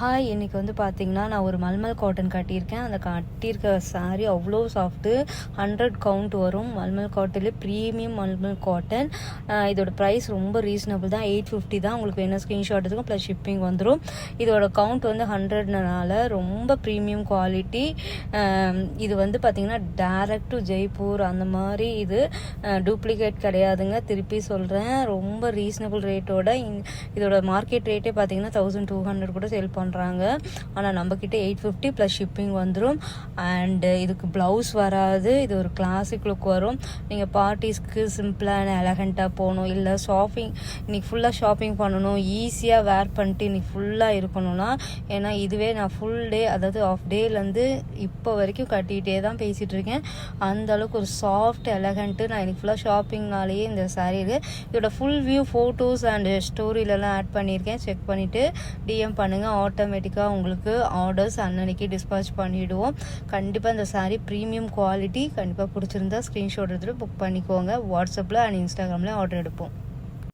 Hi, இன்றைக்கி வந்து பார்த்திங்கன்னா நான் ஒரு மல்மல் காட்டன் கட்டியிருக்கேன். அந்த கட்டியிருக்க சாரீ அவ்வளோ சாஃப்ட்டு, 100 கவுண்ட் வரும். மல்மல் காட்டன்லேயே ப்ரீமியம் மல்மல் காட்டன். இதோட ப்ரைஸ் ரொம்ப ரீசனபிள் தான், 850 தான். உங்களுக்கு வேணும் ஸ்க்ரீன்ஷாட் இருக்கும், ப்ளஸ் ஷிப்பிங் வந்துடும். இதோட கவுண்ட் வந்து 100னால ரொம்ப ப்ரீமியம் குவாலிட்டி. இது வந்து பார்த்திங்கன்னா டேரக்ட் டு ஜெய்ப்பூர் அந்த மாதிரி. இது டூப்ளிகேட் கிடையாதுங்க, திருப்பி சொல்கிறேன். ரொம்ப ரீசனபிள் ரேட்டோட. இதோட மார்க்கெட் ரேட்டே பார்த்திங்கன்னா 1200 கூட சேல் பண்ணுறாங்க. ஆனால் நம்மக்கிட்ட 850 ப்ளஸ் ஷிப்பிங் வந்துடும். அண்டு இதுக்கு ப்ளவுஸ் வராது. இது ஒரு கிளாசிக் லுக் வரும். நீங்கள் பார்ட்டிஸ்க்கு சிம்பிளான எலகண்ட்டாக போகணும், இல்லை இன்னைக்கு ஃபுல்லாக ஷாப்பிங் பண்ணணும், ஈஸியாக வேர் பண்ணிட்டு இன்னைக்கு ஃபுல்லாக இருக்கணும்னா, ஏன்னா இதுவே நான் ஃபுல் டே, அதாவது ஆஃப் டேலேருந்து இப்போ வரைக்கும் கட்டிகிட்டே தான் பேசிகிட்டு இருக்கேன். அந்த அளவுக்கு ஒரு சாஃப்ட் எலகண்ட்டு. நான் இன்னைக்கு ஃபுல்லாக ஷாப்பிங்னாலேயே இந்த சாரீ இருக்குது. இதோட ஃபுல் வியூ ஃபோட்டோஸ் அண்டு ஸ்டோரியிலலாம் ஆட் பண்ணியிருக்கேன். செக் பண்ணிவிட்டு டிஎம் பண்ணுங்கள். ஆட்டோமேட்டிக்காக உங்களுக்கு ஆர்டர்ஸ் அன்னன்னைக்கு டிஸ்பாச் பண்ணிவிடுவோம். கண்டிப்பாக இந்த சாரீ ப்ரீமியம் குவாலிட்டி. கண்டிப்பாக பிடிச்சிருந்தா ஸ்க்ரீன்ஷாட் எடுத்துகிட்டு புக் பண்ணிக்கோங்க. வாட்ஸ்அப்பில் அண்ட் இன்ஸ்டாகிராமில் ஆர்டர் எடுப்போம்.